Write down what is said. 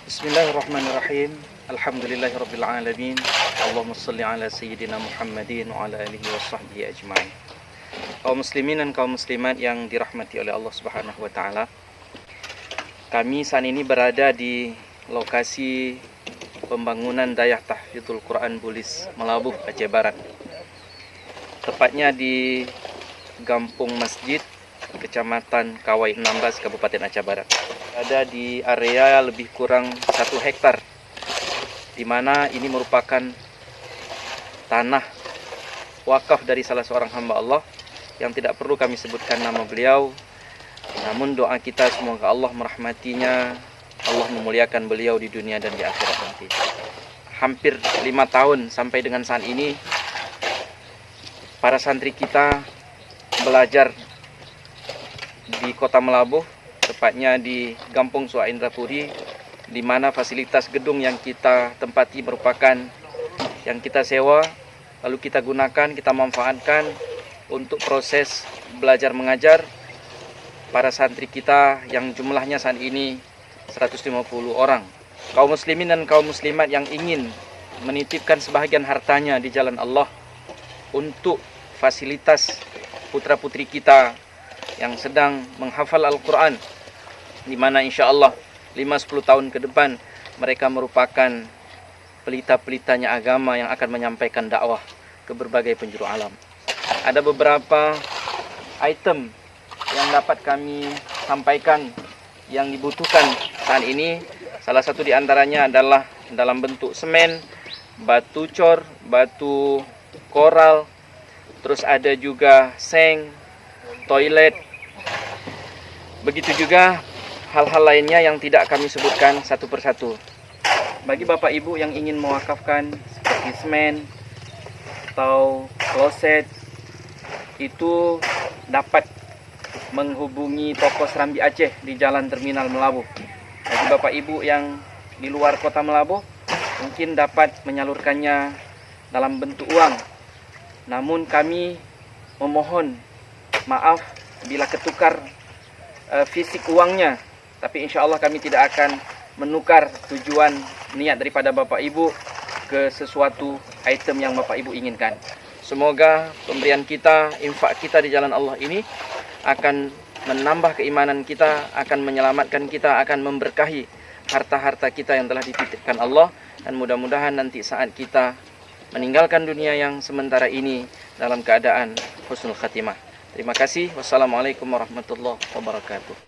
Bismillahirrahmanirrahim. Alhamdulillahirabbil alamin. Allahumma shalli ala sayyidina Muhammadin wa ala alihi washabbihi ajmain. Kaum muslimin dan kaum muslimat yang dirahmati oleh Allah Subhanahu wa taala. Kami saat ini berada di lokasi pembangunan Dayah Tahfidzul Quran Bulis Melabuh, Aceh Barat. Tepatnya di Gampung Masjid, Kecamatan Kawai 16, Kabupaten Aceh Barat. Ada di area lebih kurang 1 hektar, di mana ini merupakan tanah wakaf dari salah seorang hamba Allah yang tidak perlu kami sebutkan nama beliau. Namun doa kita semoga Allah merahmatinya, Allah memuliakan beliau di dunia dan di akhirat nanti. Hampir 5 tahun sampai dengan saat ini, para santri kita belajar di Kota Melabuh, tepatnya di Gampung Suha Indrapuri, di mana fasilitas gedung yang kita tempati merupakan yang kita sewa, lalu kita gunakan, kita manfaatkan untuk proses belajar mengajar para santri kita yang jumlahnya saat ini 150 orang. Kaum muslimin dan kaum muslimat yang ingin menitipkan sebahagian hartanya di jalan Allah untuk fasilitas putra-putri kita yang sedang menghafal Al-Quran, di mana insya Allah 5-10 tahun ke depan mereka merupakan pelita-pelitanya agama yang akan menyampaikan dakwah ke berbagai penjuru alam. Ada beberapa item yang dapat kami sampaikan yang dibutuhkan saat ini. Salah satu di antaranya adalah dalam bentuk semen, batu cor, batu koral, terus ada juga seng, toilet. Begitu juga hal-hal lainnya yang tidak kami sebutkan satu persatu. Bagi Bapak Ibu yang ingin mewakafkan seperti semen atau kloset, itu dapat menghubungi toko Serambi Aceh di Jalan Terminal Melabuh. Bagi Bapak Ibu yang di luar kota Melabuh, mungkin dapat menyalurkannya dalam bentuk uang. Namun kami memohon maaf bila ketukar fisik uangnya, tapi insya Allah kami tidak akan menukar tujuan niat daripada Bapak Ibu ke sesuatu item yang Bapak Ibu inginkan. Semoga pemberian kita, infak kita di jalan Allah ini akan menambah keimanan kita, akan menyelamatkan kita, akan memberkahi harta-harta kita yang telah dititipkan Allah, dan mudah-mudahan nanti saat kita meninggalkan dunia yang sementara ini dalam keadaan husnul khatimah. Terima kasih. Wassalamualaikum warahmatullahi wabarakatuh.